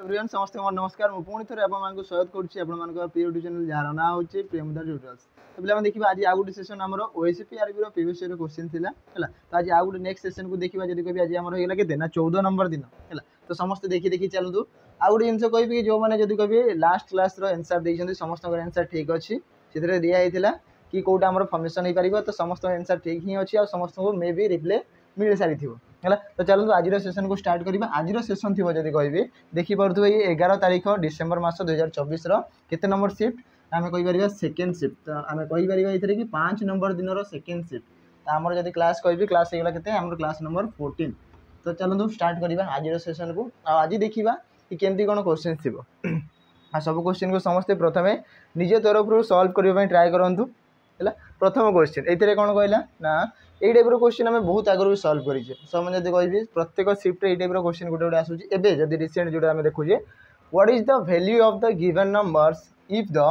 Everyone समस्त नमस्कार मु पुणी थे आपको स्वागत करुँच प्रिय यूट्यूब चैनल जार ना हूँ प्रेमदार ट्यूटोरियल्स। तो पे देखा आज आउ गोटे सेसन आम OSP RB previous year question थिला तो आज आउ गोटे नेक्स्ट सेसन को देखा जब कह आज आम होगा के 14 नंबर दिन है तो समस्त देखी देखी चलतु आउ गोटे जिन कह जो मैंने जब कह लास्ट क्लास आंसर देखते समस्त आंसर ठीक अच्छी से दिखाई कि कौटा आम फर्मेसन हो पार तो समस्त आंसर ठीक ही अच्छी और समस्त को मे भी रिप्ले मिल सारी है तो चलते आज सेसन को स्टार्ट करवा। आज सेसन थी जब कह देखिपे ये 11 तारीख डिसेम्बर मास 2024 केते नंबर शिफ्ट आम कहीपर सेकेंड शिफ्ट तो आम कहीपर ये कि 5 नंबर दिन सेकेंड शिफ्ट तो आमर जब क्लास कह क्लास होगा के क्लास नंबर 14। तो चलते स्टार्ट करवा आज सेसन को आज देखा कि केमती कौन क्वेश्चन थी सब क्वेश्चन को समस्ते प्रथम निज तरफ सल्व करने ट्राए करूँ है। प्रथम क्वेश्चन ये कौन कहला ना ये टाइप क्वेश्चन आम बहुत आगुरी भी सल्व करेंगे सब जब कह प्रत्येक शिफ्ट ये टाइप क्वेश्चन गोटे गोटे आसूँ एवं जब रिसेंट जो आम देखुचे what is the value of the given numbers if the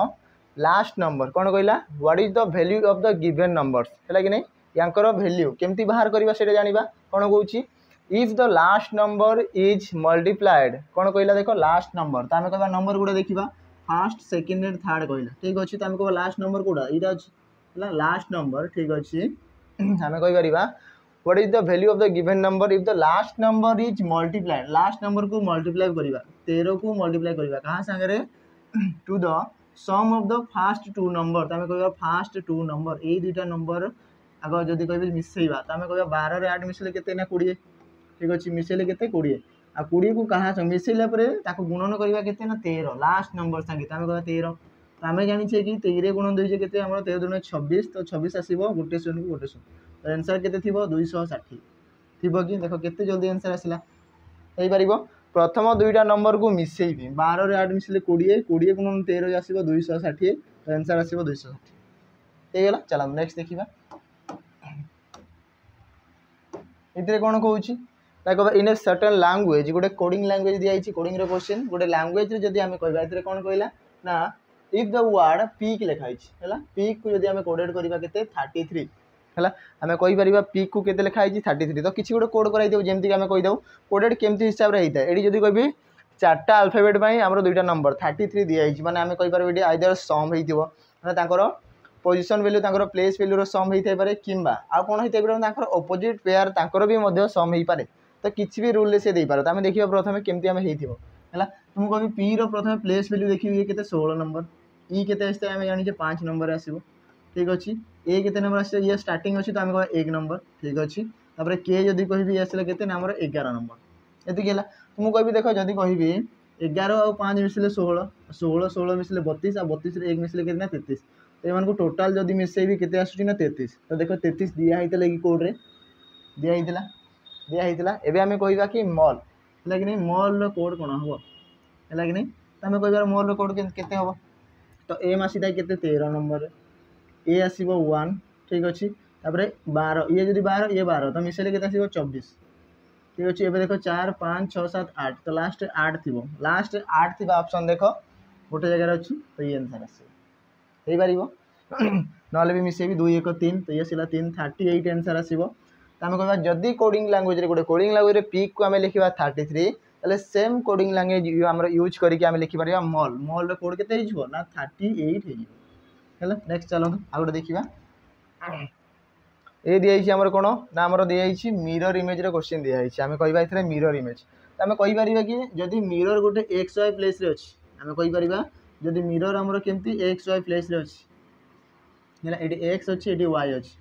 last number कौन कहला what is the value of the given numbers है कि नहीं यांकर वैल्यू केमती बाहर करवा से जाना कौन कौन if the last number is multiplied कौन कहला देख लास्ट नंबर तो आम कह नंबर गुड़ा देखा फास्ट सेकेंड एंड थर्ड कहला ठीक अच्छे तो आम कह लास्ट नंबर कौटा यहाँ अच्छे लास्ट नंबर ठीक अच्छे आम कहीपर what is the value of the given number if the last number is multiplied last number को मल्टीप्लाई करवा 13 को मल्टीप्लाई करवा कहाँ सागर to the sum of the first two number तो आम कह फास्ट टू नंबर ये दुईटा नंबर आग जब कह मिसेवा तो आम कह 12 8 मिसले के 20 ठीक अच्छे मिसेले के 20 आ 20 को कहाँ मिसेला गुणन करवा के 13 लास्ट नंबर सागे तो आम कह 13 तो आम जाने कि 13 गुण 2 के 13 दून 26 तो 26 आसो गोटे शून्य को गोटे शून्य तो आंसर के 260 थी कि देख के जल्दी आंसर आसला हो पार प्रथम दुईटा नंबर को मिसेबी 12 रे 8 मिसले 20 20 गुण 13 आसो 260 तो आंसर आसो 260 होगा। चल नेक्स्ट देखा ये कौन कह इन ए सर्टेन लैंग्वेज गोटे कोडिंग लैंग्वेज दिखाई कोडिंग क्वेश्चन गोटे लैंग्वेज जब आम कह कौन कहला ना इफ द वर्ड पीक लिखाई है पीक को जब आम कोडेड करवा के 33 है आम कहीपर पीक को केते लिखाई 33 तो किसी गोटे कोड कराई जमीक आम कहीदे कोडेड केमती हिसाब से होता है ये जब कह 4टा अल्फाबेट आम दुईटा नंबर 33 दिखाई मैंने आम कहीपर ये आइदर सम हो पोजिशन वैल्यू प्लेस वैल्यूर सम होता है कि आउ कौन होता है अपोजिट पेयर तर भी सम हो पाए तो किसी भी रूल से पारे तो आम देखा प्रथम केमती आम है तुम कह पी प्रथम प्लेस वैल्यू देखिए ये के 16 नंबर ई के आम जाने 5 नंबर आसो ठीक अच्छे ए के नंबर आस ये स्टार्टिंग अच्छी तो आम कह 1 नंबर ठीक अच्छे तापर के जब कह आसला के आमर 11 नंबर ये तुम कह देख जब कह 11 और 5 मिसले 16 16 16 मिसले 32 आ 32 1 मिसले के 33 तो यहाँ टोटाल जब मिसेबी के आसूँ ना 33 तो देख 33 दिखाई कि कोड्रे दिखाई एवं आम कह कि मॉल है कि नहीं मॉल कोड कौन हम है कि नहीं तो आम कह मॉल कोड के हम तो एम आसी था के 13 नंबर ए आसो 1 ठीक अच्छे तापर 12 ये जब 12 ये 12 तो मिसेले के 24 ठीक अच्छे ये देख 4 5 6 7 8 तो लास्ट 8 थी लास्ट 8 थी ऑप्शन देख गोटे जगार अच्छी तो ये आंसर आसो ना भी मिसेबी 2 1 3 तो ये आसला 3 38 आंसर आसो तो आम कह जदि कोडिंग लैंग्वेज गोटे कोडिंग लैंग्वेज पीक को आम लिखा 33 ताले सेम कोडिंग लैंग्वेज आम यूज करके लिखि पार मॉल मॉल कोड के ना 38 है। नेक्स्ट चलो आ गए देखा ये दिखाई आमर कौन ना आमर दिखाई मिरर इमेज क्वेश्चन दिखाई आम कह मिरर इमेज तो आम कहीपर कि जदि मिरर गोटे एक्स वाई प्लेस अच्छी आम कहीपर जदि मिरर आमर केमती एक्स वाई प्लेस अच्छी है ये एक्स अच्छी ये वाई अच्छी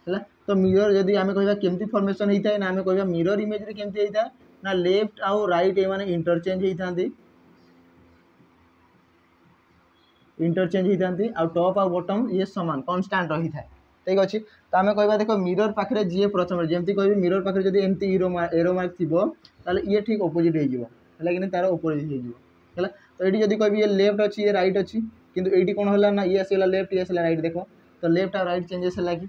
है तो मिरर जदि आम कह केमती फॉर्मेशन होता है ना आम कह मिरर इमेज केमती होता है ना लेफ्ट आउ राइट ये इंटरचेंज होती आउ टॉप आउ बॉटम ये सामान कांस्टेंट रही है ठीक अच्छे तो आम कह देख मिरर पाखे जी प्रथम जमी कह मिरर पाखे जब एमती एरो मार्क थी ये ठीक अपोजिट है कि तार अपोजिट है तो ये जब कह ये लेफ्ट अच्छी ये राइट अच्छी किंतु ये कौन है ना ये आसला लेफ्ट ये आसला राइट देख तो लेफ्ट और राइट चेंजेस है कि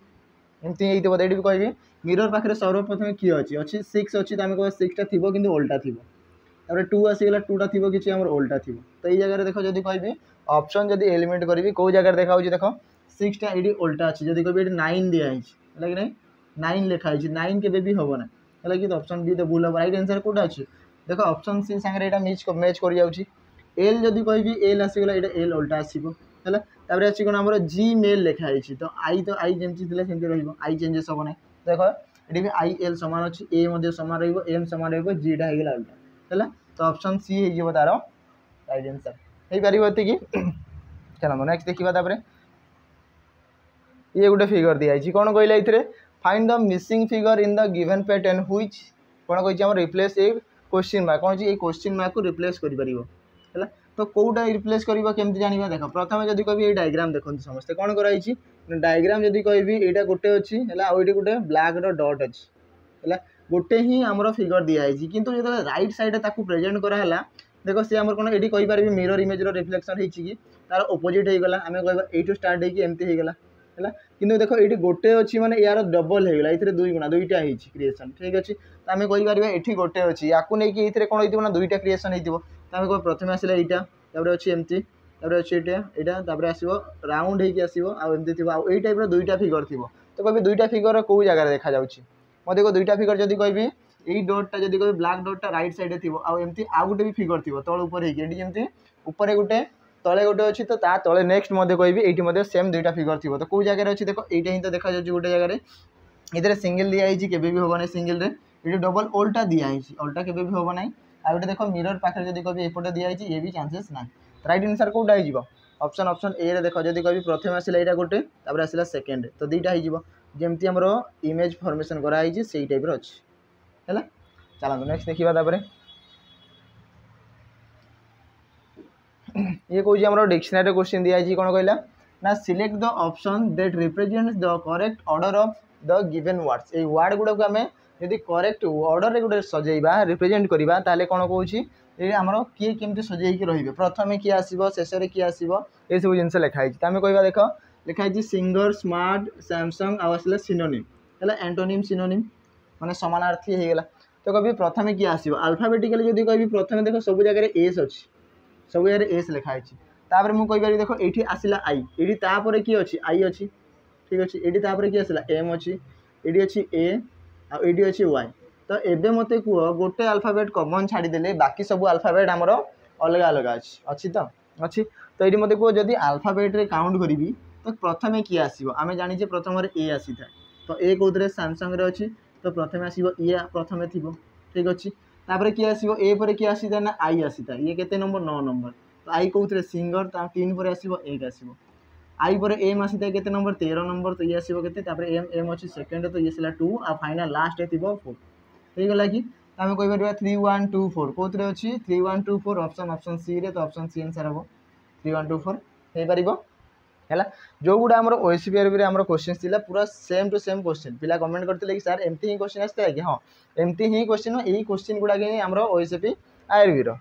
एमती होता है कह मिरर पाखे सर्वप्रथम किए अच्छी 6 अच्छी तो आम कह 6टा थी कि ओल्टा थी 2 आसीगला 2टा थी कि ओल्टा थी तो ये जगह देख जब कह ऑप्शन जब एलिमिनेट करी कौ जगह देखा देख 6टा ये ओल्टा अच्छी जब कह 9 दिखाई है कि नहीं 9 लिखाई 9 के भी हम ना है कि ऑप्शन बी तो भूल हम राइट आंसर कौटा अच्छे देख ऑप्शन सी सांगे एटा मैच कर जाउची एल जदी कहबी एल आसीगला एटा एल उल्टा आसीबो हैला तापर अछि कोन हमर जी मेल लिखा आइछि तो आई जेमति दिले सेमति रहइबो आई चेंजेस होबो नै देखो एटी भी आई एल समान अछि ए मध्ये समान रहइबो एम समान रहइबो जी टा हेगला उल्टा हैला तो ऑप्शन सी हे जेबो तारो राइट आंसर हे परिबो एति की चलो नेक्स्ट देखिबा तापर ये गोटे फिगर दिया है कौन कहला इथरे find the missing figure in the given pattern which कौन कहि हम रिप्लेस ए क्वेश्चन मार्क कौन ए क्वेश्चन मार्क को रिप्लेस करि परिबो हैला तो कोटा रिप्लेस करबा केमति जानिबा देखो प्रथमे जदी कहबी ए डायग्राम देखंती समस्त कौन कराई छी डायग्राम जदी कहबी एटा गोटे अछि हैला आ एटी गोटे ब्लैक रो डॉट अछि हैला गोटे ही हमरो फिगर दिया है किंतु जदे राइट साइड ताकू प्रेजेंट करा हला देखो से हमर कोन एटी कहि परबी मिरर इमेज रो रिफ्लेक्शन हेछि कि तार ऑपोजिट हे गला हमें कहबा एटू स्टार्ट हे कि एमति हे गला हैला किंतु देखो एटी गोटे अछि माने यार डबल हे गला इथरे दुई गुणा दुईटा हेछि क्रिएशन ठीक अछि त हमें कहि परबा एठी गोटे अछि याकू नै कि इथरे कोन हेतिबो ना दुईटा क्रिएशन हेतिबो त हमें को प्रथमे आसिला एटा तापर अछि एमति तापर अछि एटा तापर आसीबो राउंड हे कि आसीबो आ एमति थिबो आ एई टाइप रो दुईटा फिगर थिबो तो कहबी दुईटा फिगर को जगह रे देखा जाउछि म देखो दुईटा फिगर जदी कहबी एई डॉट टा जदी कहबी ब्लैक डॉट टा राइट साइड रे थिबो आ एमति आ गुटे भी फिगर थिबो तळ ऊपर हे कि एडी जेमति ऊपर गुटे तळे गोटे अछि तो ता तळे नेक्स्ट मध्ये कहबी एठी मध्ये सेम दुईटा फिगर थिबो तो को जगह रे अछि देखो एटा ही तो देखा जाउछि गोटे जगह रे इधर सिंगल दिया आइछि केबे भी होबा नै सिंगल रे एठी डबल उल्टा दिया आइछि उल्टा केबे भी होबा नै आ गोटे देखो मिरर पाखरे जदी कहबी एपटे दिया आइछि ये भी चांसेस नै राइट आंसर कोडा आइ जिवो ऑप्शन ए रे देखो जदी कहबी प्रथम आसिला एटा गोटे तापर आसिला सेकंड तो दुईटा आइ जिवो जेमति हमरो इमेज फॉर्मेशन करा आइछि सेही टाइप रो अछि हैला चलो नेक्स्ट देखिबा तापर ये कोइ हमरो डिक्शनरी क्वेश्चन दिया जी कोन कहला ना select the option that represents the correct order of the given words ए वर्ड गुडा को हमें यदि करेक्ट ऑर्डर रे गुडे सजेइबा रिप्रेजेंट करिबा ताले कोन कहूची ए हमरो किए केमति सजेइ के रहिबे प्रथमे कि आसीबो शेष रे कि आसीबो ए सब जिंस लिखा है तमे कहबा देखो लिखा है सिंगर स्मार्ट सैमसंग आवासले सिनोनिम हैला एंटोनिम सिनोनिम माने समानार्थी हे गेला तो कभी प्रथमे कि आसीबो अल्फाबेटिकली यदि कहबी प्रथमे देखो सब जगह रे एस अछि सब यार एस लिखा है तापर मु कहि बारी देखो एठी आसिला आई एठी तापर की अछि आई अछि ठीक अछि एठी तापर की आसिला एम अछि एठी अछि ए आ एठी अछि वाई तो एबे मते को गोटे अल्फाबेट कॉमन छाडी देले बाकी सब अल्फाबेट हमरो अलग अलग अछि तो अछि तो एठी मते को जदी अल्फाबेट रे काउंट करिवि तो प्रथमे की आसीबो आमे जानि जे प्रथम रे ए आसी था तो ए कोदरे सैमसंग रे अछि तो प्रथमे आसीबो ए प्रथमे थिबो ठीक अछि तापर की आसीबो ए पर की आसी था ना आई आसी था ये केते नंबर 9 नंबर तो आई कोउतरे सिंगर ता 3 पर आसीबो 1 आसीबो आई पर एम आसी था केते नंबर 13 नंबर तो ये आसीबो केते तापर एम अछि सेकंड तो ये सिला 2 आ फाइनल लास्ट ए थिबो 4 हे गला कि हमें कहि परबा 3 1 2 4 कोउतरे अछि 3 1 2 4 ऑप्शन सी रे तो ऑप्शन सी आंसर हबो 3 1 2 4 हे परिबो हैला जो गुडा हमर ओएसपीआरबी रे हमर क्वेश्चंस थिला पूरा सेम टू सेम क्वेश्चन पिला कमेंट करथिले कि सर एमती ही क्वेश्चन आस्ते कि हां एमती ही क्वेश्चन एही क्वेश्चन गुडा के हमर ओएसपी आरबी रो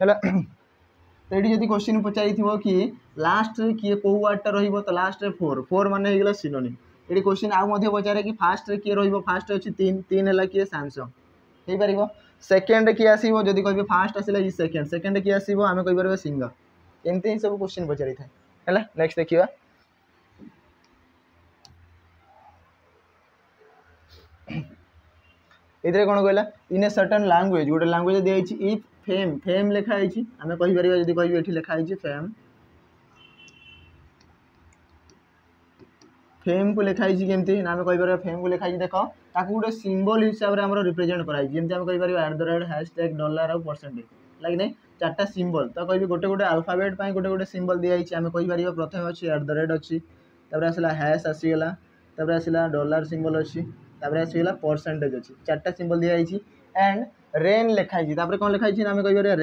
हैला तो एडी जदी क्वेश्चन पचाई थिबो कि लास्ट रे की को वर्ड ता रहिबो तो लास्ट रे 4 माने हेगला सिनोनिम एडी क्वेश्चन आ मध्ये पचारे कि फास्ट रे की रहिबो फास्ट अछि 3 हैला कि सैमसंग हे परिबो सेकंड की आसीबो जदी कहबे फास्ट आसिला ई सेकंड की आसीबो हमें कहि परबे सिंगर एमती ही सब क्वेश्चन पचारी थाए हैला नेक्स्ट देखिबा इधर कोन कहला इन ए सर्टेन लैंग्वेज गोटे लैंग्वेज दे आइछि इफ फेम फेम लिखा आइछि हमें कहि परिबा जदी कहबी एठी लिखा आइछि फेम फेम को लिखा आइछि केमति ना हमें कहि परिबा फेम को लिखा आइछि देखो ताकू गोटे सिंबल हिसाब रे हमरो रिप्रेजेंट कराइ जेमति हम कहि परिबा @ और परसेंटेज लाइक नै चारटा सिंबल तो कहबी गोटे गोटे अल्फाबेट पई गोटे गोटे सिंबल दे आइछि हमें कहि परिबा प्रथम अछि @ अछि तबरे आसिला हैश आसी गेला तबरे आसिला डॉलर सिंबल अछि तबरे आसी गेला परसेंटेज अछि चारटा सिंबल दे आइछि एंड रेन लिखा आइछि तबरे कोन लिखा आइछि हमें कहि परिबा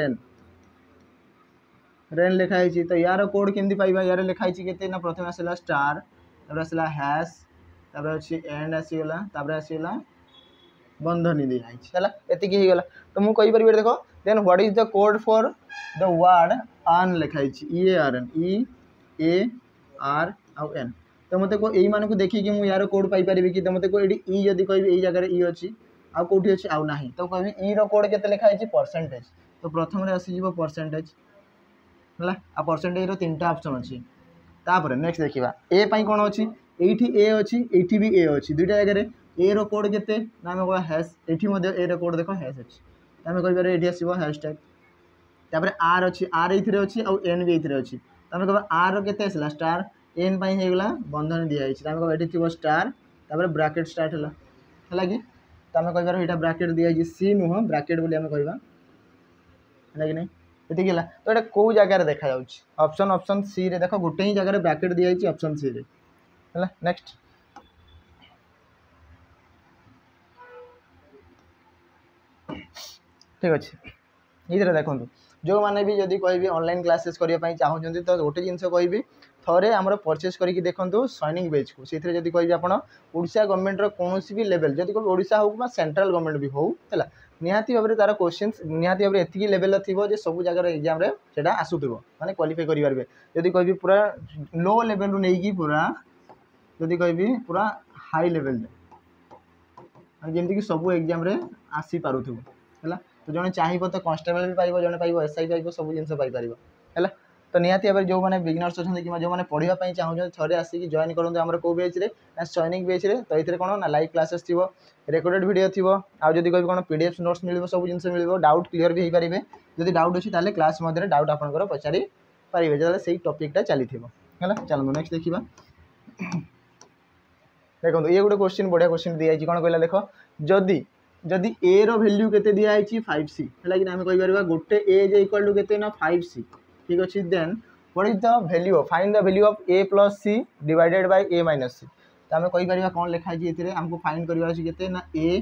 रेन लिखा आइछि तो यार कोड केमति पाइबा यार लिखा आइछि केते ना प्रथम आसिला स्टार तबरे आसिला हैश तबरे अछि एंड आसी गेला तबरे आसी गेला बंधनी दे आइछि हैला एति की हे गेला तो मु कहि परिबे देखो then what is the code for the word आन लिखा आइछि ए आर आउ एन तो मते को एई मान को देखि कि मु यार कोड पाई परिबे कि तो मते को एडी ई जदी कहबी एई जगह रे ई अछि आ कोठी अछि आउ नाही तो कहबी ई रो कोड केते लिखा आइछि परसेंटेज तो प्रथम रे आसी जीवो परसेंटेज हला आ परसेंटेज रो तीनटा ऑप्शन अछि तापर नेक्स्ट देखिबा ए पई कोन अछि एठी ए अछि एठी भी ए अछि दुटा जगह रे ए रो कोड केते ना हम को हैश एठी मध्ये ए रो कोड देखो हैश अछि आम कहीपर ये आसो हैशटैग तापर आर अच्छी आर ये अच्छी आउ एन भी ये अच्छी तो आम कह आर के आसला स्टार एन होगा बंधन दिखाई तो आम कह स्टार तापर ब्राकेट स्टार्ट है कि तो आम कहीपर यहाँ ब्राकेट दिखाई सी नुह ब्राकेट बोली आम कहवा है कि नहीं ये तो ये कौ जगार देखा ऑप्शन ऑप्शन सी रे देख गोटे ही जगह ब्राकेट दिखाई ऑप्शन सी रे है नेक्स्ट ठीक अच्छे ये देखो जो मैंने भी जब कह ऑनलाइन क्लासेस करने चाहते तो गोटे जिन कहि थोड़े आम परचेस करके देखो सैनिक बेच को से जब कह ओडिशा गवर्नमेंट कौन भी लेवल जब कह ओडिशा हो सेंट्रल गवर्नमेंट भी हो है निहाती भाव में तार क्वेश्चन निहाती भाव में एतिकी लेवल थी सब जगह एग्जाम से आसूब माने क्वालिफाई करेंगे जदि कह पूरा लो लेवल रू नहीं पूरा जदि कह पूरा हाई लेवल जमीक सब एग्जाम आसी पारुथिबो है तो जड़े चाहिए तो कन्स्टेबल भी पाइब जड़े पाइब एसआई पाइब सब जिन पाइपर है तो निहाती भाव जो मैंने बिगिनर्स अच्छा कि जो मैंने पढ़ाई चाहूँ थे आसिक जॉइन करूँ आम कौ बेच ना सैनिक बेच तो ये कौन ना लाइव क्लासेस थी रेकर्डेड वीडियो थी आदि कह कौन पीडीएफ नोट्स मिल सब जिन मिल डाउट क्लीयर भी हो पारे जब डाउट अच्छी ताले क्लास मध्य डाउट आपंकर पचारि पारे जो से टॉपिकटा चली है चलो नेक्स्ट देखा देखो ये गोटे क्वेश्चन बढ़िया क्वेश्चन दिखाई कौन कहला देख जदि जदि ए रो वैल्यू केते दिया है 5c है कि आम कहीपर गोटे ए इज इक्वल टू केते ना 5c ठीक अच्छे then what is the value find the value of A plus C divided by A minus C तो आम कहीपर कौन लिखाई ये आमको फाइंड कर ना A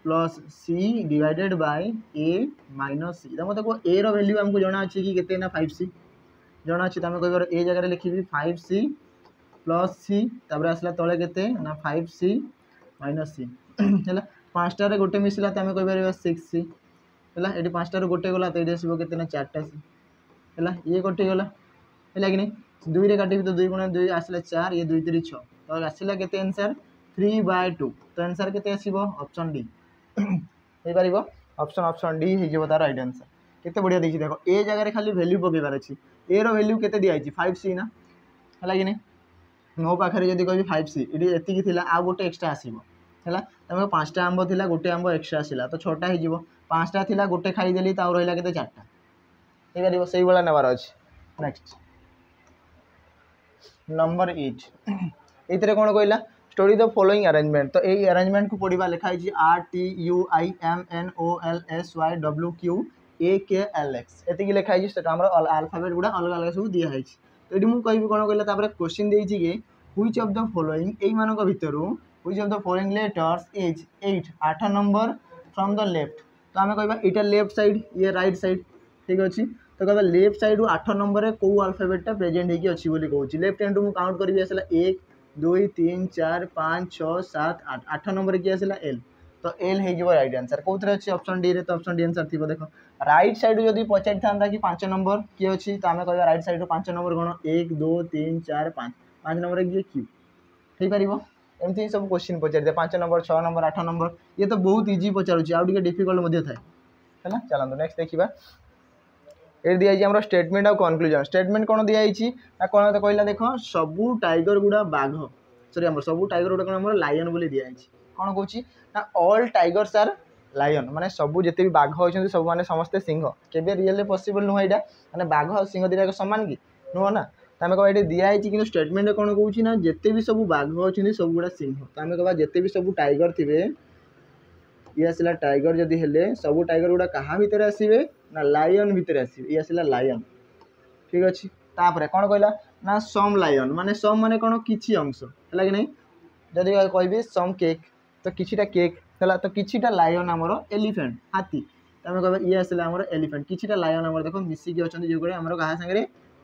plus C divided by A minus C तो मतलब ए रो वैल्यू आमको जना अच्छे कि केते ना 5c जना अच्छे तो आम कहीपर ए जगह लिखी 5c प्लस सी तापर आसला तले केते ना 5c माइनस सी है पाँचटार गोटे मिसला तो आम कहीपर 6c है ये पाँचटार गोटे गला तो ये आसो के 4टा सी है ये कटिगला है कि नहीं दुई काटिबी तो 2 गुणा 2 आसला 4 ये 2 3 6 तो आसला के आंसर 3/2 तो आंसर के ऑप्शन डी हो पार ऑप्शन ऑप्शन डी हो तार राइट आंसर केते बढ़िया देखिए देखो ए जगह खाली वैल्यू पकेबार अच्छी ए रो वैल्यू केते दिया 5c ना है कि नहीं मो पाखे जब कह 5c ये थी आ गोटे एक्सट्रा आसो है तुम 5टा आंब थी गोटे आंब एक्सट्रा आसला तो 6टा हो 5टा थी गोटे खाईदेली तो रहा के 4टा हो पार से भाया नेबार अच्छे नेक्स्ट नंबर 8 ये कौन कहला स्टोरी द फॉलोइंग अरेंजमेंट तो यही अरेंजमेंट को पढ़ा लिखाई RTUIMNOLSYWQAKLX ये लिखाई आल्फाबेट गुड़ा अलग अलग सब दिखाई तो ये मुझे कह कौन कहला क्वेश्चन देती कि व्हिच ऑफ द फॉलोइंग यही भितर which of the following letters is 8 number from the left तो आम कह यहाँ लेफ्ट साइड ये राइट साइड ठीक अच्छे तो कह लेफ्ट साइड रु 8 नंबर में कौ आल्फाबेटा प्रेजेंट होगी अच्छी कहूँ लेफ्ट हैंड मुझे काउंट करी आसला 1 2 3 4 5 6 7 8 8 नंबर किए आसला एल तो एल हो राइट आंसर कौन अच्छे ऑप्शन डी रे तो ऑप्शन डी आंसर थी देख राइट साइड जब पचारि था कि 5 नंबर किए अच्छी तो आम कह राइट साइड 5 नंबर कौन 1 2 3 4 5 5 नंबर किए क्यू हो पार एमती सब क्वेश्चन पचारि 5 नंबर 6 नंबर 8 नंबर ये तो बहुत इजी पचारूँ आउ डिफिकल्ट थाए है चलते नेक्स्ट देखा ये दिखाई स्टेटमेंट और कनक्लूजन स्टेटमेंट कौन दिखाई ना कौन तो कहला देख सबू टाइगर गुड़ा बाघ सॉरी आम सबू टाइगर गुड़ा कौन लायन बोली दिखाई कौन कौच ना ऑल टाइगर्स आर लायन माने सबू जिते भी बाघ होती सब माने समस्ते सिंह केबे रियल पॉसिबल नुह यहाँ माने बाघ और सिंह दुटा सामान कि नुह ना तो आम कह ये दिखाई कि स्टेटमेंट कौन कौच ना जिते भी सब बाघ अच्छे सब गुड़ा सिंह तो आम कह जिते भी सब टाइगर थे ये आसला टाइगर जदि हेले सब टाइगर गुड़ा क्या भितर आसवे ना लायन भितर आसवे ये आसला लायन ठीक अच्छे तापर कौन कहला ना सम लायन माने सम माने कौन किछि अंश है कि नहीं जदि कह सम केक तो किछिटा केक है तो किछिटा लायन आमर एलिफेंट हाथी तो आम कह ये आसला आमर एलिफेंट किछिटा लायन आमर देखो मिसिकी अच्छा जो कहे आमर क्या सागर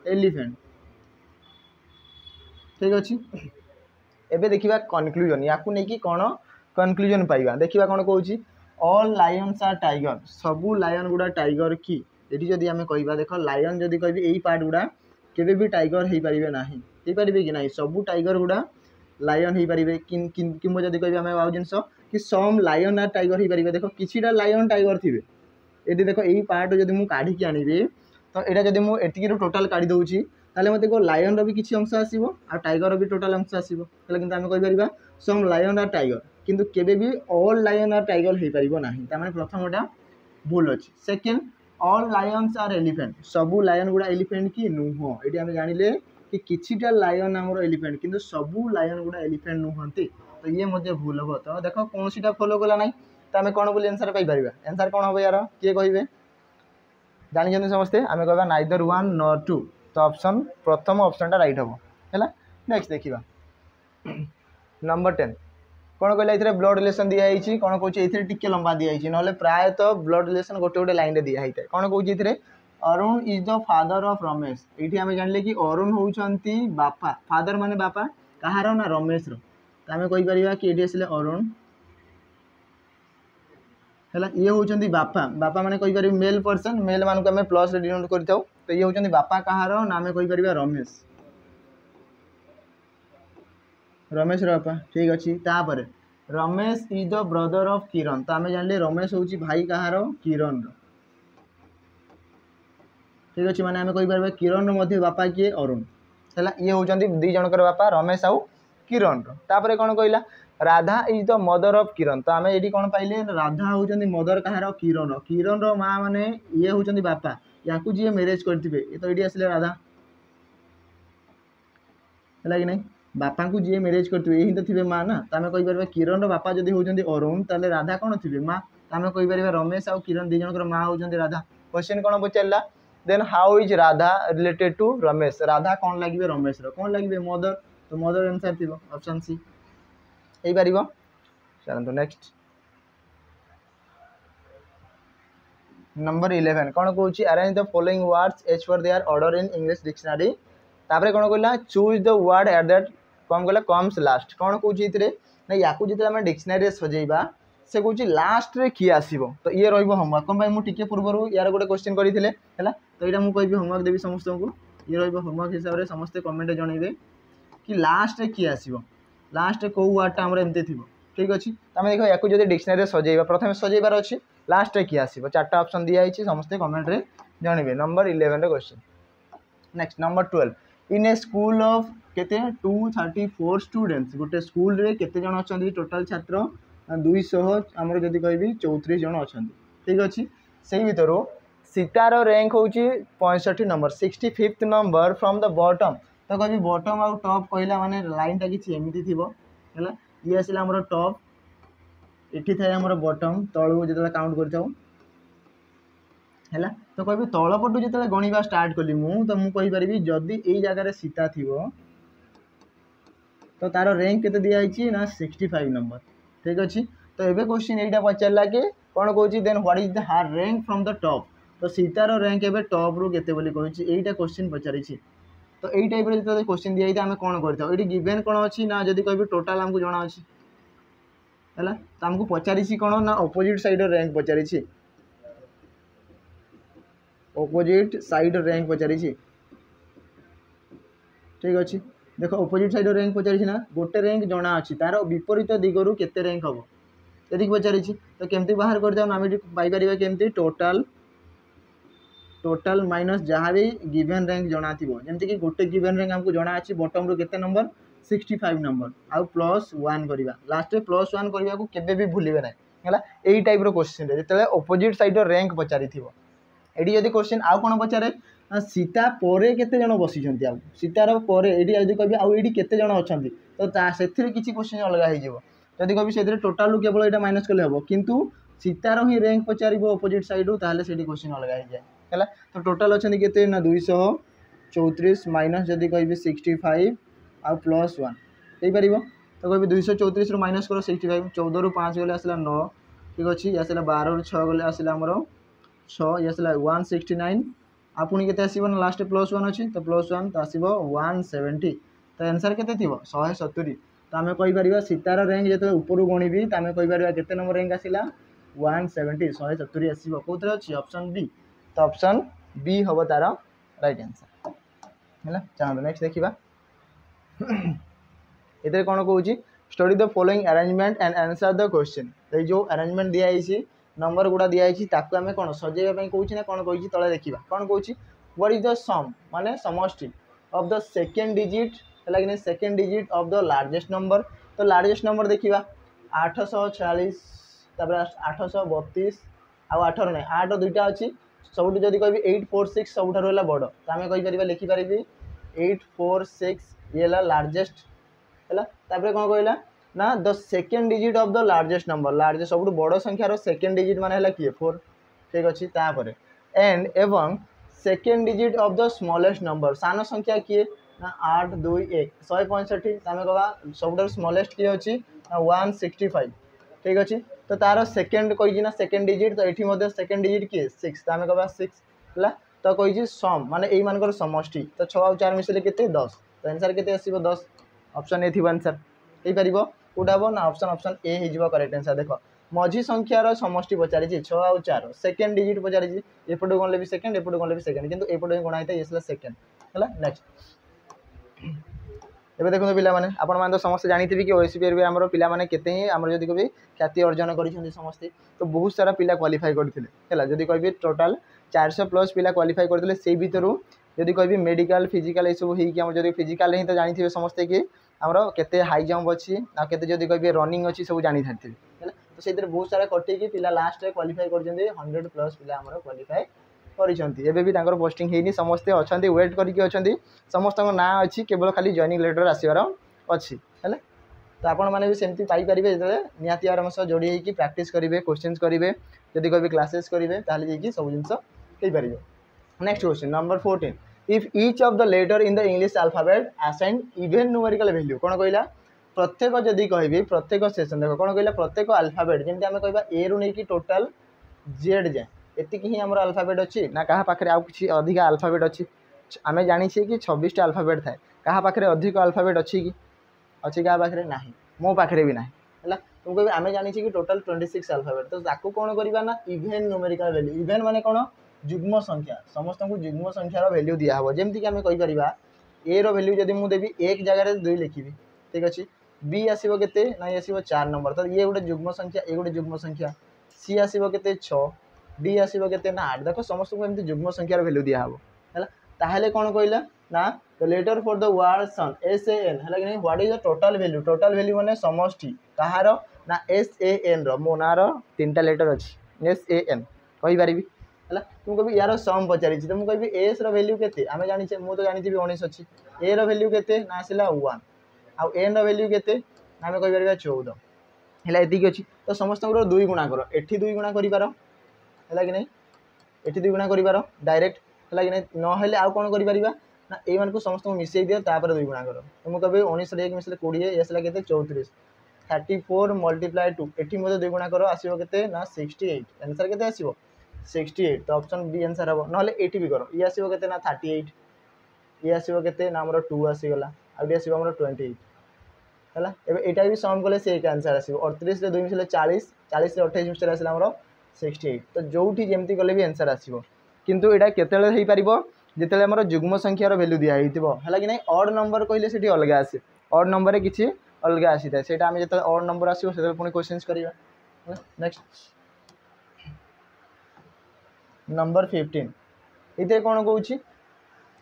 एलिफेंट ठीक अच्छे एबे देखिबा कनक्लूजन या नहीं कौन कनक्लूजन पाइबा देखिबा कौन कहूँ ऑल लायन्स आर टाइगर सबू लायन गुड़ा टाइगर कि ये जदि आम कह देख लायन जदि कह यही पार्ट गुड़ा केबे भी टाइगर हो पारे ना हो पारे कि ना सबू टाइगर गुड़ा लायन हो पारे कि जदि कह आम आउ जिनस कि सम लायन आर टाइगर हो पारे देख किछिटा लायन टाइगर थे ये देख यही पार्ट जब मुझे काढ़ी आनी तो यहाँ जब मुझे टोटाल काढ़ी दूसरी ताले मत को लायन भी किसी अंश आसो आ टाइगर भी टोटाल अंश आसो कि आम कहीपर सम लायन आर टाइगर किंतु केबे भी ऑल लायन आर टाइगर हो पार ना तार प्रथमटा भूल अच्छी। Second all lions are elephant सबू लायन गुड़ा एलिफेंट कि नुह ये आम जानिले कि किछिटा लायन आमर एलिफेंट किंतु सबू लायन गुड़ा एलिफेंट नुहंती तो ये मध्य भूल हम। तो देख कौन सीटा फॉलो कला ना तो आम कौन बोली आंसर पाइपर आंसर कौन हम यार किए कहे जानी समस्ते आम कह नाइदर वन नॉर टू तो ऑप्शन प्रथम ऑप्शनटा राइट हम है। नेक्स्ट देखा नंबर 10 कौन कहला ये ब्लड रिलेशन दिखाई कौन कौन ये टिके लंबा दिखाई ना प्रायतः ब्लड रिलेशन गोटे गोटे लाइन दिखाई है कौन कौन Arun is the father of Ramesh ये आम जानले कि अरुण होती बापा फादर माने बापा कहार ना रमेश तो आम कहीपर कि ये आसे अरुण है ये होती बापा बापा माने कहीपर मेल पर्सन मेल मान को आम प्लस डिनोट कर तो ये होती बापा कहार ना आम कहीपर रमेश रमेश बापा ठीक अच्छे। तापर Ramesh is the brother of Kiran तो आम जानले रमेश हूँ भाई कहार किरण ठीक अच्छे माने आम कहीपर किरण मध्य बापा किए अरुण है ये होती दी जनकर बापा रमेश आउ किरण तापर कौन कहला Radha is the mother of Kiran तो आम ये कौन पाइले राधा होती मदर कहार किरण किरण माँ माने ये होती बापा या जी मैरेज करते तो ये आसिले राधा है कि नहीं बापा को जी मैरेज करते यही तो थे माँ ना तो आम कहीपर किरण बापा जब होती अरुण ताले राधा कौन थे माँ तो आम कहीपर रमेश आउ किरण दी जनकर माँ होती राधा। क्वेश्चन कौन पचारा then how is Radha related to Ramesh Radha कौन लगे रमेश कौन लगे मदर तो मदर आंसर थी ऑप्शन सी हो पार। चलते नेक्स्ट नंबर 11 कौन कौन arrange the following words as per their order in English dictionary तापर कौन कहला choose the word at that कौन कहला कम्स लास्ट कौन कौन ना या जो डिक्शनरी सजेबा से कौन लास्ट रे किए आसो तो ये रोमवर्क कौन भाई मुझे पूर्व यार गोटे क्वेश्चन करते है तो यहाँ मुझे होमवर्क देवी समस्त को ये होमवर्क हिसाब से समस्ते कमेंट जनइबे कि लास्ट रे किए आसो लास्ट कौ वर्डटा आम एमती थी ठीक अच्छे तो आम देख या जो डिक्शनरी सजेबा प्रथम सजेबार अच्छे लास्ट रे किए आसो चार्टा ऑप्शन दिखाई समस्ते कमेंट रे जनइबे। Number 11 question next number 12 in a school of केते 234 स्टूडेंट्स गोटे स्कूल रे केते जन अच्छा टोटाल छात्र 200 आमर जदि कहि 34 जन अच्छा ठीक अच्छे से भर सीतार रैंक हूँ 65 number 65th number from the bottom तो कभी बॉटम आउ टॉप कहला माने लाइन टा किसी एमती थी है ये आसला आमर टॉप ये थाए आमर बॉटम तलू जो काउंट कर तो कह तलपटू जो गणिबा स्टार्ट कली तो मुझे जदि यही जगार सीता थी तो तार रैंक के दिखाई ना 65 नंबर ठीक अच्छे। तो ये क्वेश्चन यहाँ पचारा कि कौन कौन देन व्हाट इज द हार रैंक फ्रॉम द टॉप तो सीतार रैंक एवं टॉप रू केते बोली कही क्वेश्चन पचारि तो यही टाइप जो क्वेश्चन दिखाई आम कौन कर गिवेन कौन अच्छी ना जब कह टोटाल आमको जना अच्छी है तो आमको पचारि कौन ना अपोजिट साइड रैंक पचारि अपोजिट साइड रैंक पचारि ठीक अच्छे देख अपोजिट साइड रैंक पचारि ना गोटे रैंक जना अच्छी तार विपरीत दिगरू केते रैंक हम यदि पचारि तो केमती बाहर कर पाइपर केमती टोटाल टोटाल माइनस जहाँ भी गिवेन रैंक जना थी जमती कि गोटे गिवेन रैंक आमको जना अच्छी बॉटम रू केते नंबर 65 नंबर आउ +1 करवा लास्ट +1 करने को केबे भी भूलिबे ना है यही टाइप क्वेश्चन जो अपोजिट साइड रैंक पचारि ये जब क्वेश्चन आउ कौन पचारे सीता परे केते जन बसी सीतार परे ये जब कह आउ केते जन अच्छा तो से किसी क्वेश्चन अलग हो जदि कभी से टोटाल केवल यहाँ माइनस कले हम किंतु सीतार ही रैंक पचार अपोजिट साइड ताले से क्वेश्चन अलग हो जाए है तो टोटाल अच्छा केते ना 234 माइनस जदि कह 65 आउ +1 हो पार तो कह 234 रू माइनस कर 65 14 रू 5 गले आसला 9 ठीक अच्छे ये आसला 12 रू 6 गले आसला आमर 6 ये आसला 169 आपुणी केते आसीबो ना लास्ट +1 अच्छी तो +1 तो आसीबो 170 तो आंसर केते थिबो 170 तो आम कहीपर सीतार रैंक जो ऊपर गणिबी तो आम कहीपर केते नंबर रैंक आसला 170 170 आसीबो कोथरे अच्छी ऑप्शन बी तो ऑप्शन बी हम तार राइट आंसर है। चलो नेक्स्ट देखा ये कौन कौच study the following arrangement and answer the question तो जो अरेंजमेंट दिखाई नंबर गुड़ा दिखाई आम कौन सजेवाई कौच ना कौन कही तले देखा कौन कौच व्हाट इज द सम माने समष्टि ऑफ द सेकेंड डिजिट है कि second digit of the largest number तो लार्जेस्ट नंबर देखा 846 832 आउ 8 रो नै 8 दुईटा अछि सबुठी जदी कहबी 846 सबुठारो होला बड़ त आमे कहि परिबा लिखि परिबी 846 ये होला लार्जेस्ट हैला तापर कोन कहला ना the second digit of the largest number largest सबुठ बड़ संख्या रो सेकंड डिजिट माने होला किए 4 ठीक अछि तापर एंड एवं second digit of the smallest number सान संख्या किए ना 8 2 1 165 तामे कहबा सबुठ स्मॉलेस्ट किए अछि ना 165 ठीक अछि तो तार सेकंड कहि ना सेकंड डिजिट तो एठी मध्ये सेकंड डिजिट किए 6 तामे कहबा 6 हैला तो कहि सम माने एई मानकर समष्टि तो 6 और 4 मिसले केते 10 तो आंसर केते आसीबो 10 ऑप्शन ए थिबो आंसर हे परिबो उडाबो ना ऑप्शन ए हे जिवो करेक्ट आंसर देखो मझी संख्यार समष्टि पचारि 6 और 4 सेकंड डिजिट पचारि एपटो कोन लेबी सेकंड एपटो कोन लेबी सेकंड किंतु एपटो कोन आइता यसला सेकंड हैला नेक्स्ट एबे देखो पिला माने आपण मान तो समस्त जानिथिबि कि ओएसपीआर भी हमरो पिला माने केते ही हमरो जदी कहबी ख्याति अर्जन करिसथि समस्त तो बहुत सारा पिला क्वालिफाई करथिले हैला जदी कहबी टोटल 400 प्लस पिला क्वालिफाई करथिले सेई भितरु जदी कहबी मेडिकल फिजिकल ए सब हेई कि हम जदी फिजिकल ही तो जानिथिबे समस्त कि हमरो केते हाई जंप अछि आ केते जदी कहबी रनिंग अछि सब जानि थाथिबे हैला तो सेतिर बहुत सारा कटि कि पिला लास्ट रे क्वालिफाई करजंदी 100 प्लस पिला हमरो क्वालिफाई करिसथि एबे भी तांकर पोस्टिंग हेनी समस्त अछंती वेट करिकि अछंती समस्त को ना अछि केवल खाली जॉइनिंग लेटर आसीबार अछि हैला तो आपण माने भी सेमती पाई परिबे जदे नियाती आराम से जोडी हे कि प्रैक्टिस करिवे क्वेश्चंस करिवे जदी कहबी क्लासेस करिवे ताले जे कि सब जिंस हेई परिबे next question number 14 if each of the letter in the English alphabet assign even numerical value कोन कहला प्रत्येक जदी कहबी प्रत्येक सेशन देखो कोन कहला प्रत्येक अल्फाबेट जेंति हमें कहबा ए रु नै कि टोटल जेड जाय एति कि हमर अल्फाबेट अछि ना कहा पाखरे आ किछि अधिक अल्फाबेट अछि आमे जानि छी कि 26 टा अल्फाबेट थाए कहा पाखरे अधिक अल्फाबेट अछि कि अछि कहा पाखरे नाही मो पाखरे भी नाही हला तुम कहबी आमे जानि छी कि टोटल 26 अल्फाबेट तो ताकू कोन करबा ना इवन न्यूमेरिकल वैल्यू इवन माने कोन जुग्म संख्या समस्त को जुग्म संख्या रो वैल्यू दिया हबो जेमति कि आमे कहि परिबा ए रो वैल्यू जदी मु देबी एक जगह रे 2 लिखिबी ठीक अछि बी आसीबो केते नाही आसीबो 4 नंबर तो ये गोटे जुग्म संख्या ए गोटे जुग्म संख्या सी आसीबो केते 6 डी आसीबो केते ना 8 देखो समस्त को एमति जुग्म संख्या रो वैल्यू दिया हबो हैला ताहले कोन कहला ना the letter for the word sun S A N हैला कि नहीं what is the total value माने समष्टि कहारो ना एस ए एन रो मोनार तीनटा लेटर अछि एस ए एन कहि परिबी हैला तुम कहबी यार सम पचारि छी तो मु कहबी एस रो वैल्यू केते आमे जानि छे मु तो जानि छी 19 अछि ए रो वैल्यू केते ना आसिला 1 आ एन रो वैल्यू केते ना आमे कहि परिबा 14 हैला एति कि अछि तो समस्त को 2 गुणा करो एठी 2 गुणा करि पारो हैला कि नहीं एठी 2 गुणा करि पारो डायरेक्ट हैला कि नहीं न हेले आ कोन करि परिबा ना ए मान को समस्त को मिसै दियो तापर 2 गुणा करो तो मु कहबी 19 रे 1 मिसले 20 एसला केते 34 34 मल्टीप्लाई 2 एठी मते 2 गुणा करो आसीबो केते ना 68 आंसर केते आसीबो 68 तो ऑप्शन बी आंसर हबो नहले एठी भी करो ये आसीबो केते ना 38 ये आसीबो केते ना हमरो 2 आसी गला आ डी आसीबो हमरो 28 हैला एबे एटा भी सम कले से एक आंसर आसीबो 38 रे 2 मिसले 40 40 रे 28 मिसले आसीला हमरो 68 तो जोठी जेमती कले भी आंसर आसीबो किंतु एटा केतेले हेई परिबो जेतेले हमरो जुग्म संख्या रो वैल्यू दिया हेतिबो हैला कि नहीं ऑड नंबर कहिले सेठी अलगा आसे ऑड नंबर रे किछि अलगा आसीता सेटा हम जेते ऑड नंबर आसीबो सेते पुनी क्वेश्चंस करिवा नेक्स्ट नंबर 15 इते कोन कहूची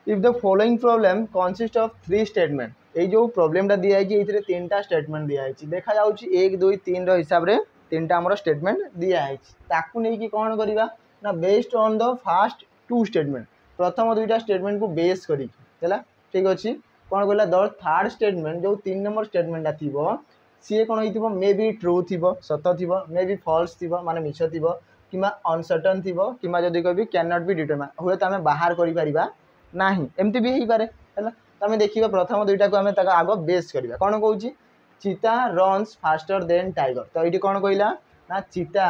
if the following problem consist of 3 statement ए जो प्रॉब्लम टा दिया है इतरे तीनटा स्टेटमेंट दिया है देखा जाउची 1 2 3 रो हिसाब रे तीनटा हमरो स्टेटमेंट दिया है ताकू नै कि कोन करबा ना based on the first 2 statement प्रथम दुईटा स्टेटमेंट को बेस करी हैला ठीक अछि कोन कहला द थर्ड स्टेटमेंट जो 3 नंबर स्टेटमेंट आथिबो सी कोन होइथिबो मे बी ट्रू थिबो सत्य थिबो मे बी फॉल्स थिबो माने मिछ थिबो किमा अनसर्टेन थिबो किमा जदी कहबी कैन नॉट बी डिटरमाइन होय त हमें बाहर करि परिबा नाही एमती भी हेई पारे हैला तमे देखिबा प्रथम दुईटा को हमें तका आगो बेस करबा कोन कहूची चीता रन्स फास्टर देन टाइगर तो एठी कोन कहला ना चीता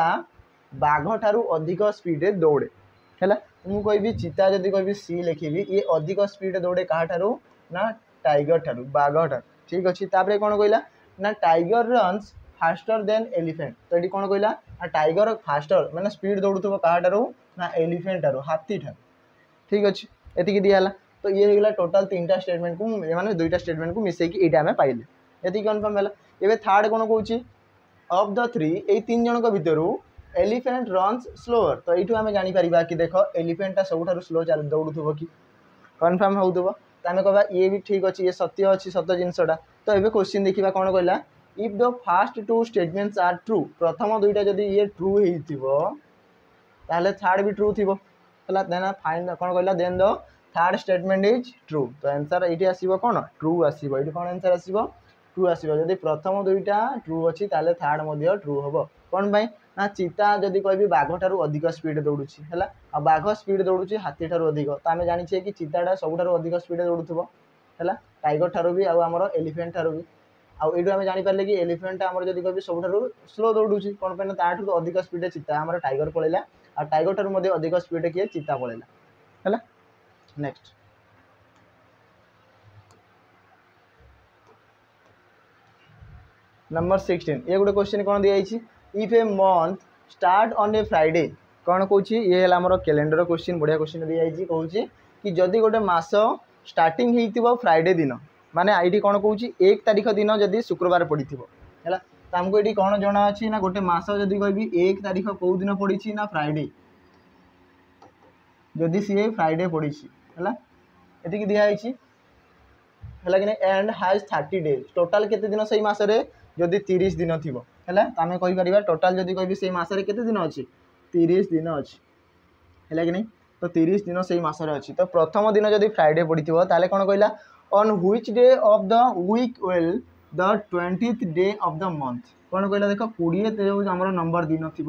बाघ ठारू अधिक स्पीड रे दौड़े हैला मु कहबी चीता जदी कहबी सी लिखिबी ये अधिक स्पीड दौड़े काहा ठारू ना टाइगर ठारू बाघ ठारू ठीक अछि तापरे कोन कहला ना tiger runs faster than elephant तो एठी कोन कहला ना टाइगर फास्टर माने स्पीड दौड़ुथबो काहा ठारू ना एलिफेंट ठारू हाथी ठारू ठीक अछि एति कि दियाला तो ये हेगला टोटल तीनटा स्टेटमेंट को माने दुईटा स्टेटमेंट को मिसै कि एटा हमें पाइले एति कन्फर्म होला एबे थर्ड कोन कहूची ऑफ द 3 ए तीन जन को भितरु एलिफेंट रन्स स्लोअर तो एठू हमें जानि परिबा कि देखो एलिफेंट ता सबुठारु स्लो चल दौड़ुथबो कि कन्फर्म होउथबो त हमें कहबा ये भी ठीक अछि ये सत्य अछि सत्य जिंसटा तो एबे क्वेश्चन देखिबा कोन कहला if the first 2 statements are true प्रथम दुईटा जदी ये ट्रू हेइथिबो ताहले थर्ड भी ट्रू थिबो हला देन फाइंड कोन कहला then the third statement is true तो आंसर एठी आसीबो कोन ट्रू आसीबो एठी कोन आंसर आसीबो ट्रू आसीबो जदि प्रथम दुईटा ट्रू अछि ताहले थर्ड मध्ये ट्रू हबो कोन भाई ना चिता जदि कहबी बाघ ठारू अधिक स्पीड दौड़ुछि हला आ बाघ स्पीड दौड़ुछि हाथी ठारू अधिक तो आमे जानि छे कि चिताडा सब ठारू अधिक स्पीड दौड़ुथबो हला टाइगर ठारू भी आ हमर एलिफेंट ठारू भी आ एडु आमे जानि पारले कि एलिफेंट हमर जदि कहबी सब ठारू स्लो दौड़ुछि कोन पे ना ता ठारू अधिक स्पीड चिता हमर टाइगर पळेला आ टाइगर ठारू मध्ये अधिक स्पीड के चिता पळेला हला नेक्स्ट नंबर 16 ये गोटे क्वेश्चन कौन दिखाई if a month start on A Friday कौन कौन ये है आम कैलेंडर क्वेश्चन बढ़िया क्वेश्चन दिखाई कौन कि जदि गोटे मास स्टार्टिंग हो फ्राइडे दिन माने ये कौन कौन 1 तारीख दिन जदि शुक्रवार पड़ी है तो आमको ये कौन जना अच्छी ना गोटे मास जदि कह 1 तारीख कौ दिन पड़ी ना फ्राइडे जदि सी फ्राइडे पड़ी है ये दिखाई है कि एंड हैज 30 डेज टोटाल केते दिन सही मासरे जदि 30 दिन थी है आम कहीपर टोटाल जदि कह से मसरे केते दिन अच्छी 30 दिन अच्छी है कि नहीं तो 30 दिन से मसरे अच्छी तो प्रथम दिन जदि फ्राइडे पड़ी ताले कौन कहला on which day of the week will the 20th day of the month कौन कहला देख 20 जो आम नंबर दिन थी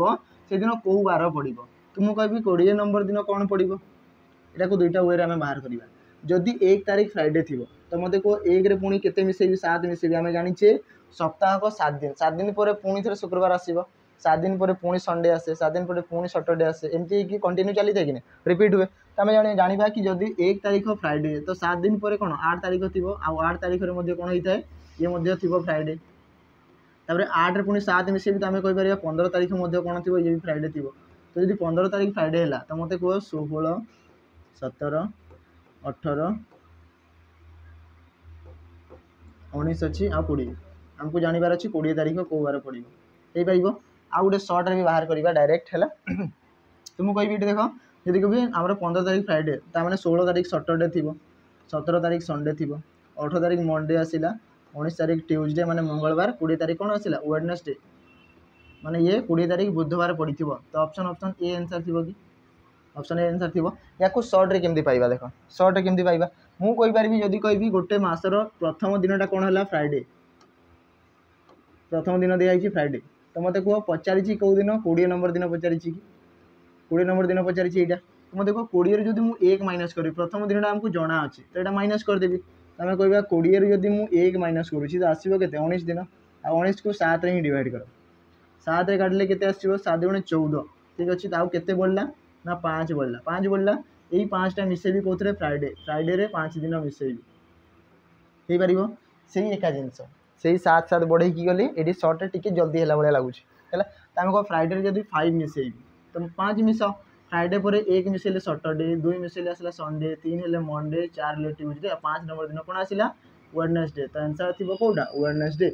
से दिन कौ बार पड़ तो मुझे कहि 20 नंबर दिन कौन पड़ यहाँ को दुईटा वे आम बाहर करवा जदि 1 तारीख फ्राइडे थी तो मत कह 1 रे पुणी केते मिसेबी 7 मिसेबी आम जाचे सप्ताह को 7 दिन पर पुणी थे शुक्रवार आसो 7 दिन पर पुणी संडे आसे 7 दिन पर पुणी सैटरडे आसे एमती कि कंटिन्यू चली था कि रिपीट हुए तो आम जाना कि जदि 1 तारीख फ्राइडे तो 7 दिन पर कौन 8 तारीख थी आउ 8 तारीख में कौन होता है ये थी फ्राइडे तापर 8 रे पुणी 7 मिसेबी तो आम कहीपर 15 तारीख कौन थी ये भी फ्राइडे थी तो जब 15 तारीख फ्राइडे है तो मत कह 16 17 18 19 अच्छी आ 20 आमको जानवर अच्छी 20 तारीख कौ बार पड़ो हो पार आ गोटे सर्ट भी बाहर करवा डायरेक्ट है तो मुझे कहि देख जदि कभी आम 15 तारीख फ्राइडे तो मैंने 16 तारीख सैटरडे थी 17 तारीख संडे थी 18 तारीख मंडे आसला 19 तारीख ट्यूजडे माने मंगलवार 20 तारीख कौन आसला वेडनेसडे माने ये 20 तारीख बुधवार पड़ी तो ऑप्शन ए आंसर थी कि ऑप्शन ए आंसर थी या सर्ट रे केमती पाइबा देख सर्ट रे केमती पाइबा मु कहि परबी जदि कहबी गोटे मासर प्रथम दिनटा कौन है फ्राइडे प्रथम दिन दिखाई फ्राइडे तो मत कह पचारि कौ दिन 20 नंबर दिन पचारि कि 20 नंबर दिन पचारि यहाँ तो मत कह 20 जब मुझे 1 माइनस करी प्रथम दिन आमको जना अच्छे तो यहाँ माइनस करदेवी आम कह 20 जब मुझे 1 माइनस करुँच तो आसो के 19 दिन आ 19 को 7 रे ही डिवाइड कर 7 रे काटिले केते आसो 7 गुणे 14 ठीक अच्छे तो केते बढ़ला ना 5 बढ़ला 5 बढ़ला यही 5टा मिसेबी कौन फ्राइडे फ्राइडे रे 5 दिन मिसेबी हो पार से एका जिनस से 7 बढ़े की गली ये सर्ट टे जल्दी है भाया लगुच है तो आम कह फ्राइडे जब 5 मिसेबी तो 5 मिस फ्राइडे पर 1 मिसेले सैटरडे 2 मिसेले आसला संडे 3 हेले मंडे 4 हेले ट्यूजडे 5 नंबर दिन कौन आसला वेडनेसडे तो आंसर थी कौटा वेडनेसडे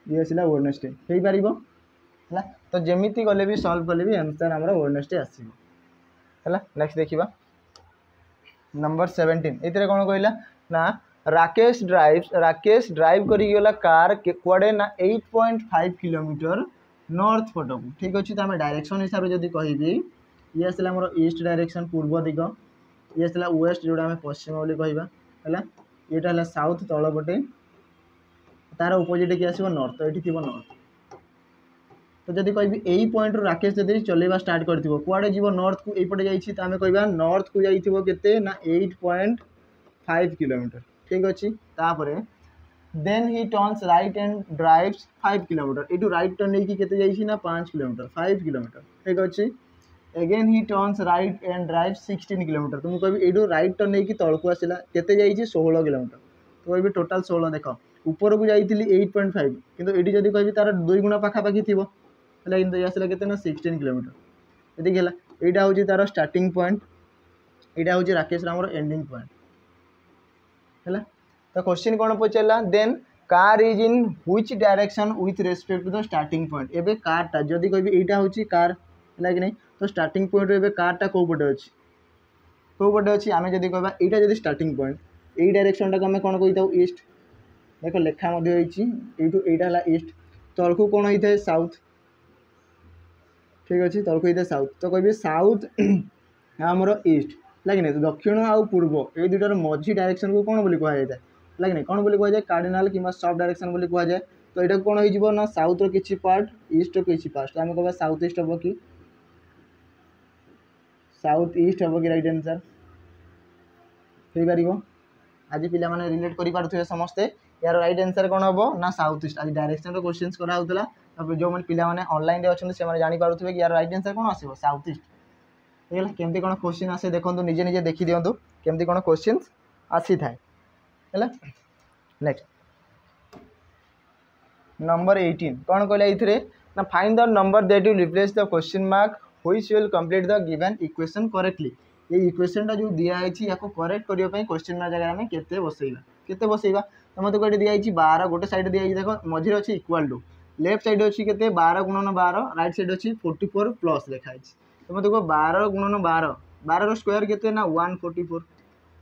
ये आसला वेडनेसडे हो पार है तो जमीती गले भी सल्व कले भी आंसर आम वेडनेसडे आसला नेक्स्ट देखा नंबर 17 ये कौन कहला ना राकेश ड्राइव करी गला कार कुआडे ना 8.5 किलोमीटर नॉर्थ पट को ठीक अच्छे तो आम डायरेक्शन हिसाब से जब कहि ये आसला मोर ईस्ट डायरेक्शन पूर्व दिग ये आसला वेस्ट जोड़ा आम पश्चिम बोली कहवा है ये साउथ तलपटे तार अपोजिट कि आसो नॉर्थ तो ये थी नॉर्थ तो जब कह यही पॉइंट राकेश जब चलेगा स्टार्ट कर कुआडे जीव नॉर्थ को यपटे जाइए तो आम कह नॉर्थ को जाइए केते ना 8.5 किलोमीटर ठीक अच्छे तापर then he turns right and drives 5 kilometre you right turn नहीं केते जाइए ना 5 किलोमीटर 5 किलोमीटर ठीक अच्छे again he turns right and drive 16 kilometre तो मुझे कह यू राइट टर्न नहीं तौक आसला केते जाइए 16 किलोमीटर तो कह टोटाल 16 देख ऊपर को जाइए 8.5 किंतु ये जब कह तार 2 गुणा पाखापाखि थी है आसला के 16 किलोमीटर ये यहाँ हूँ तार स्टार्टिंग पॉइंट यहाँ हूँ राकेश राम एंडिंग पॉइंट है तो क्वेश्चन कौन पचारा then car is in which direction with respect to the starting point एबे कारटा जदि कह यहाँ हूँ कार है कि नहीं तो स्टार्टिंग पॉइंट एबे कारटा कौ पटे अच्छी कौ पटे अच्छी आम जब कह यहाँ जब स्टार्टिंग पॉइंट यही डायरेक्शन टाक आम कौन कही था ईस्ट देख लेखा यहाँ है ईस्ट तलकू कौन होता है साउथ ठीक अच्छे तौर कही साउथ तो कह साउथ आमर ईस्ट लगे दक्षिण आउ पूर्व ये दुटार मझी डायरेक्शन को कौन बोली कहुए लगे कौन बोली कहुए कार्डिनाल कि सब डायरेक्शन बोली कहुए तो यहाँ कौन हो ना साउथ किसी पार्ट ईस्ट किसी पार्ट आम कह साउथ ईस्ट हम कि साउथ ईस्ट हम कि राइट आंसर हो पार आज पिला माने रिलेट करि पारुथिबे समस्ते यार राइट आंसर कौन हम ना साउथ ईस्ट आज डायरेक्शन रो क्वेश्चंस करा होतला जो मैंने पिला माने ऑनलाइन रे अछन से माने जानि पारुथिबे कि यार राइट आंसर कौन आसीबो साउथ ईस्ट हेला केमती कौन क्वेश्चन आसे देखंतु निजे निजे देखि दियंतु केमती कौन क्वेश्चंस आसी थाए हेला नेक्स्ट नंबर 18 कौन कहला इथरे ना find the number that will replace the question mark which will complete the given equation correctly ये इक्वेशन टा जो दिया है याको करेक्ट करने पे क्वेश्चन मार्क जगह में केते बसैबा तो मत कोटे दिया 12 गोटे साइड दिया देखो मझे अच्छी इक्वाल टू लेफ्ट साइड अच्छी के 12 गुणन 12 राइट साइड अच्छी 44 प्लस लिखाई तो मत कह 12 गुणन 12 12 स्क्वायर के ना 144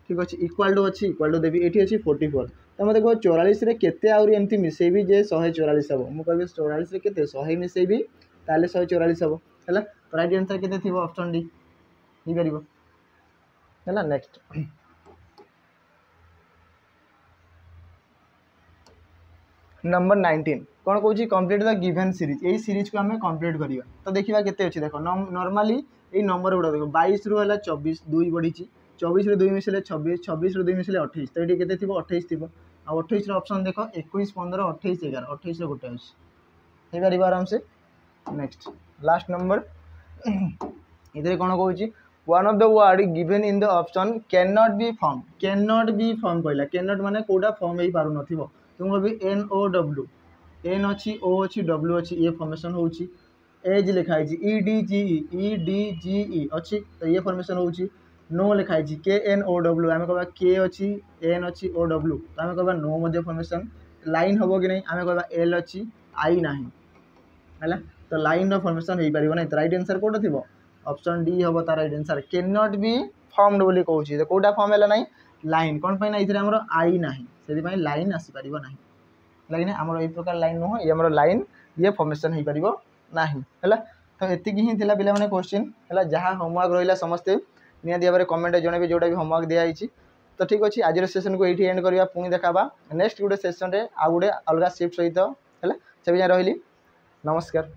ठीक अच्छे इक्वाल टू अच्छी इक्वाल टू देवी ये अच्छी 44 तो मत कह 44 केते आउरी एमती मिसेबी जे 144 हम मुझे कह 44 केते 100 मिसेबी ताले 144 हम है तो राइट आंसर केते थिबो ऑप्शन डी हो पारिबो है नेक्स्ट नंबर 19 कौन कौन कंप्लीट द गिवन सीरीज यही सीरीज को आम कंप्लीट करवा तो देखा केते अच्छे देख नॉर्मली ये नंबर गुड़ा देख 22 रु 24 2 बढ़ी 24 रे 2 मिसले 26 26 रे 2 मिसले 28 तो ये केते थिबो 28 थिबो आ 28 रे ऑप्शन देख 21 15 28 11 28 रे गोटे अछि हे पारिबो आराम से नेक्स्ट लास्ट नंबर इधर कौन कहूँ one of the word given in the option can not be form कहला कैन नॉट माने कोडा फॉर्म हो पारु नथिबो तुम कभी एन ओ डब्ल्यू एन अच्छी ओ अच्छी डब्ल्यू अच्छी ये फॉर्मेशन होची एज लिखाई ई डी जी ई अच्छी तो ये फॉर्मेशन होची नो लिखाई के एन ओ डब्ल्यू आम कह के अच्छी एन अच्छी ओ डब्ल्यू तो आम कह नो मध्य फॉर्मेशन लाइन हम कि नहीं आम कह एल अच्छी आई ना है तो लाइन फॉर्मेशन हो पार ना राइट आंसर कौट थी ऑप्शन डी हम तार right answer can not be formed बोली कहूँ तो कौटा फॉर्म है ना लाइन कौन पाई ना इधर आमर आई ना से लाइन आसीपार ना लगे आमर यही प्रकार लाइन नुह ये आमर लाइन ये फॉर्मेशन हो पार ना है तो एति ही पे क्वेश्चन है जहाँ होमवर्क रहा समस्ते निहाती भाव में कमेंट जनइबे जोटा भी होमवर्क दिखाई तो ठीक अच्छे आज सेशन को ये एंड करवा पुणी देखा नेक्स्ट गोटे सेशन में आउ गोटे अलग शिफ्ट सहित है से रही नमस्कार।